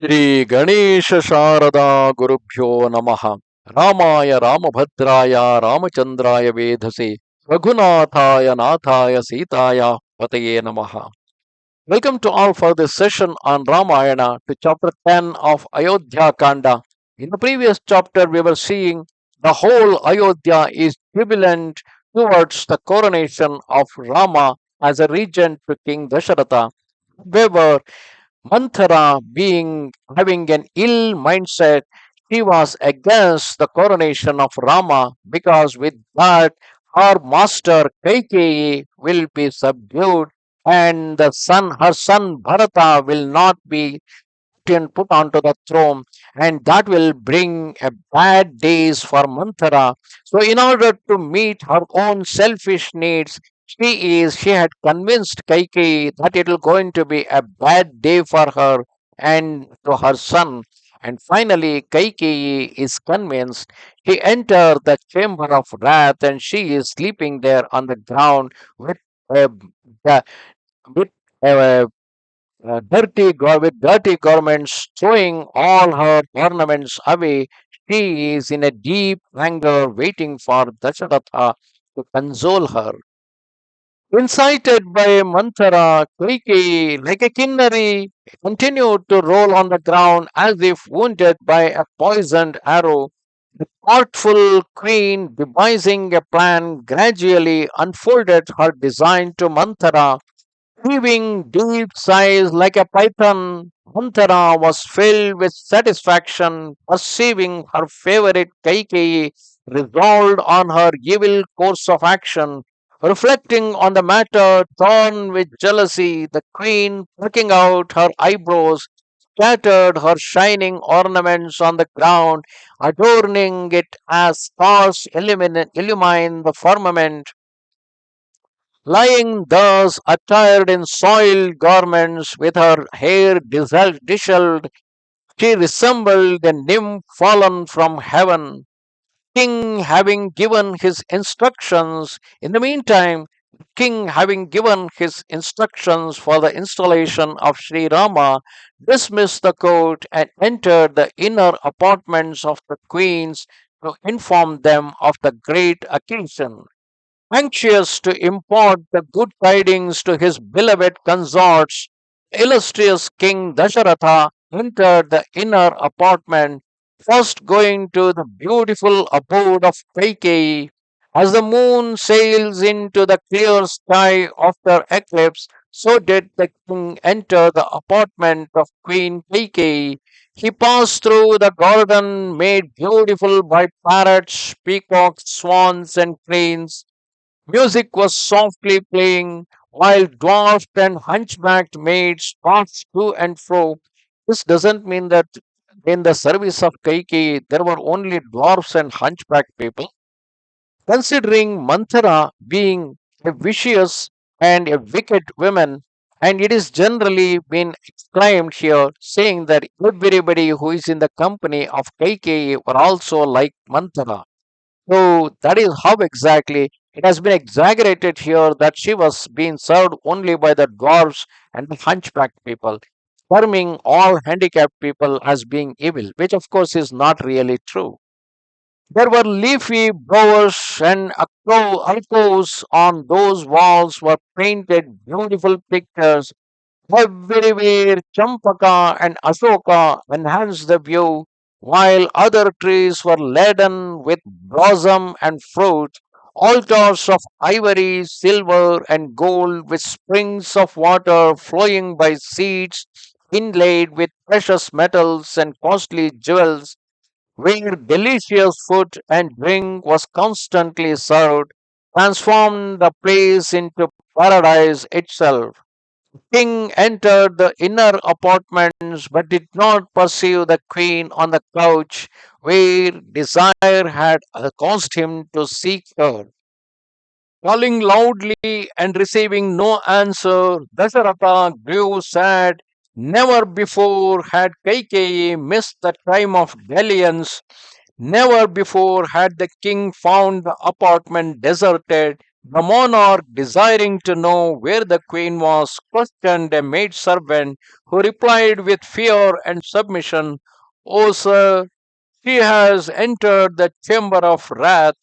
Shri Ganesha Sharada Gurubhyo Namaha Ramaya Ramabhadraya Ramachandraya Vedhase Raghunathaya Nathaya Sitaya Pataye Namaha. Welcome to all for this session on Ramayana to chapter 10 of Ayodhya Kanda. In the previous chapter, we were seeing the whole Ayodhya is jubilant towards the coronation of Rama as a regent to King Dasharatha. However, Manthara, being having an ill mindset, she was against the coronation of Rama because with that her master Kaikeyi will be subdued and her son Bharata will not be put onto the throne, and that will bring a bad days for Manthara. So, in order to meet her own selfish needs, she had convinced Kaikeyi that it will going to be a bad day for her and to her son. And finally, Kaikeyi is convinced. She entered the chamber of wrath, and she is sleeping there on the ground with a, with a with dirty garments, throwing all her ornaments away. She is in a deep anger, waiting for Dasharatha to console her. Incited by Manthara, Kaikeyi, like a kinnari, continued to roll on the ground as if wounded by a poisoned arrow. The artful queen, devising a plan, gradually unfolded her design to Manthara. Heaving deep sighs like a python, Manthara was filled with satisfaction, perceiving her favorite Kaikeyi resolved on her evil course of action. Reflecting on the matter, torn with jealousy, the queen, plucking out her eyebrows, scattered her shining ornaments on the ground, adorning it as stars illumine the firmament. Lying thus attired in soiled garments, with her hair disheveled, she resembled a nymph fallen from heaven. King having given his instructions, in the meantime, King having given his instructions for the installation of Sri Rama, dismissed the court and entered the inner apartments of the queens to inform them of the great occasion. Anxious to impart the good tidings to his beloved consorts, illustrious King Dasharatha entered the inner apartment, first going to the beautiful abode of Kaikeyi. As the moon sails into the clear sky after eclipse, so did the king enter the apartment of Queen Kaikeyi. He passed through the garden made beautiful by parrots, peacocks, swans, and cranes. Music was softly playing, while dwarfed and hunchbacked maids passed to and fro. This doesn't mean that in the service of Kaikeyi there were only dwarfs and hunchbacked people. Considering Manthara being a vicious and a wicked woman, and it is generally been exclaimed here, saying that everybody who is in the company of Kaikeyi were also like Manthara. So that is how exactly it has been exaggerated here that she was being served only by the dwarfs and the hunchbacked people, terming all handicapped people as being evil, which of course is not really true. There were leafy bowers and alcoves on those walls were painted beautiful pictures. Everywhere Champaka and Ashoka enhanced the view, while other trees were laden with blossom and fruit. Altars of ivory, silver, and gold, with springs of water flowing by seats, inlaid with precious metals and costly jewels, where delicious food and drink was constantly served, transformed the place into paradise itself. King entered the inner apartments but did not perceive the queen on the couch where desire had caused him to seek her. Calling loudly and receiving no answer, Dasharatha grew sad. Never before had Kaikeyi missed the time of dalliance. Never before had the king found the apartment deserted. The monarch, desiring to know where the queen was, questioned a maidservant who replied with fear and submission, "O sir, she has entered the chamber of wrath."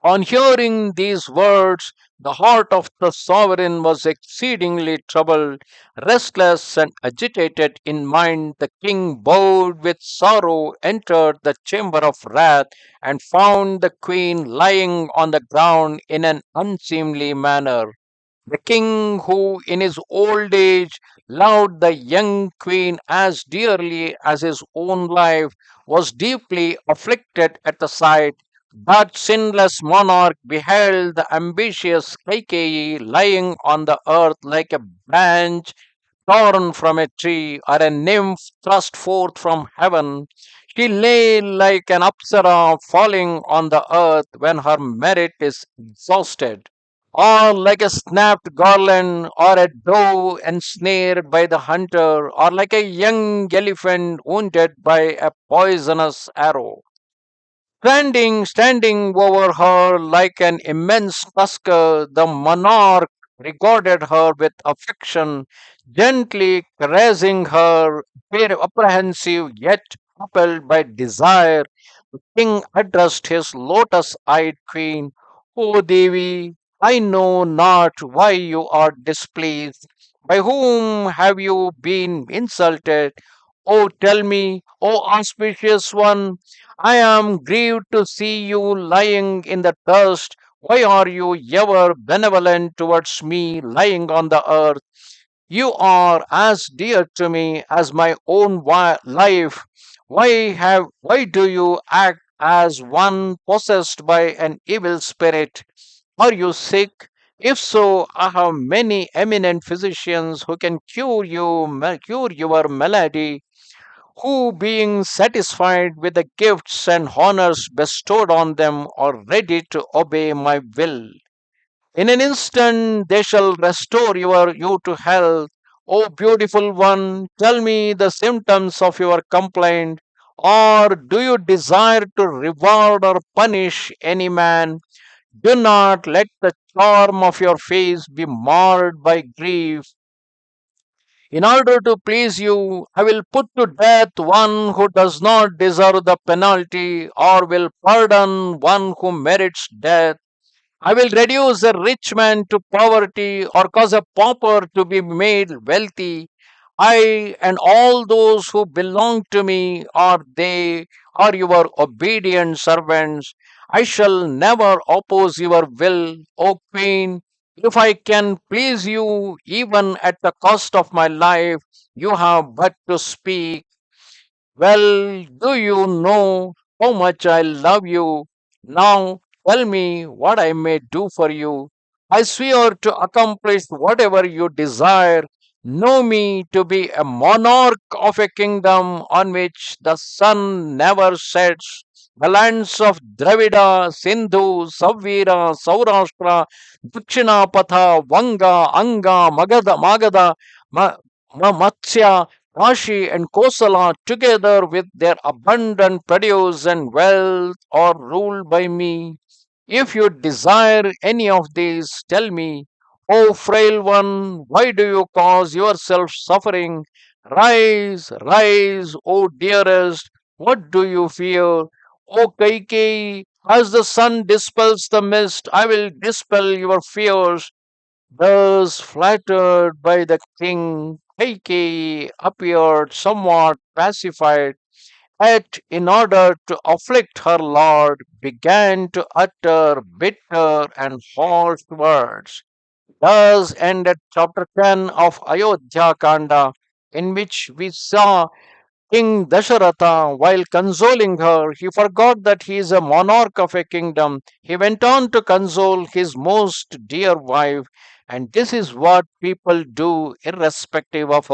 On hearing these words, the heart of the sovereign was exceedingly troubled. Restless and agitated in mind, the king, bowed with sorrow, entered the chamber of wrath and found the queen lying on the ground in an unseemly manner. The king, who in his old age loved the young queen as dearly as his own life, was deeply afflicted at the sight. That sinless monarch beheld the ambitious Kaikeyi lying on the earth like a branch torn from a tree or a nymph thrust forth from heaven. She lay like an apsara falling on the earth when her merit is exhausted, or like a snapped garland, or a doe ensnared by the hunter, or like a young elephant wounded by a poisonous arrow. Standing over her like an immense tusker, the monarch regarded her with affection, gently caressing her, apprehensive yet upheld by desire. The king addressed his lotus eyed queen, "O Devi, I know not why you are displeased. By whom have you been insulted? Oh, tell me, O auspicious one, I am grieved to see you lying in the dust. Why are you ever benevolent towards me lying on the earth? You are as dear to me as my own life. Why do you act as one possessed by an evil spirit? Are you sick? If so, I have many eminent physicians who can cure your malady, who, being satisfied with the gifts and honors bestowed on them, are ready to obey my will. In an instant they shall restore you to health. O beautiful one, tell me the symptoms of your complaint. Or do you desire to reward or punish any man? Do not let the charm of your face be marred by grief. In order to please you, I will put to death one who does not deserve the penalty, or will pardon one who merits death. I will reduce a rich man to poverty, or cause a pauper to be made wealthy. I and all those who belong to me are your obedient servants. I shall never oppose your will, O Queen. If I can please you even at the cost of my life, you have but to speak. Well, do you know how much I love you? Now tell me what I may do for you. I swear to accomplish whatever you desire. Know me to be a monarch of a kingdom on which the sun never sets. The lands of Dravida, Sindhu, Savira, Saurashtra, Dakshinapatha, Vanga, Anga, Magadha, Matsya, Kashi and Kosala, together with their abundant produce and wealth, are ruled by me. If you desire any of these, tell me. O frail one, why do you cause yourself suffering? Rise, rise, O dearest, what do you fear? O Kaikeyi, as the sun dispels the mist, I will dispel your fears. Thus, flattered by the king, Kaikeyi appeared somewhat pacified, yet, in order to afflict her lord, began to utter bitter and harsh words. Thus ended chapter 10 of Ayodhya Kanda, in which we saw King Dasharatha, while consoling her, he forgot that he is a monarch of a kingdom. He went on to console his most dear wife, and this is what people do, irrespective of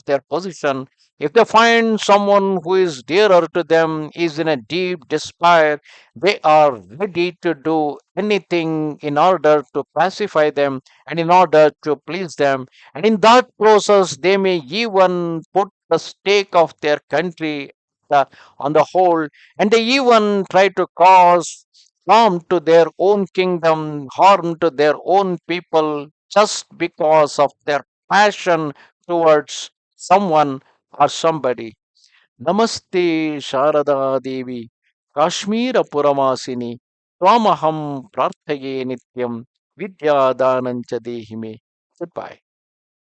their position. If they find someone who is dearer to them is in a deep despair, they are ready to do anything in order to pacify them and in order to please them. And in that process, they may even put the stake of their country uh, on the whole, and they even try to cause harm to their own kingdom, harm to their own people, just because of their passion towards someone or somebody. Namaste Sharada Devi, Kashmira Puramasini, Twamaham Prarthaye Nityam, Vidya Danancha Dehime. Goodbye.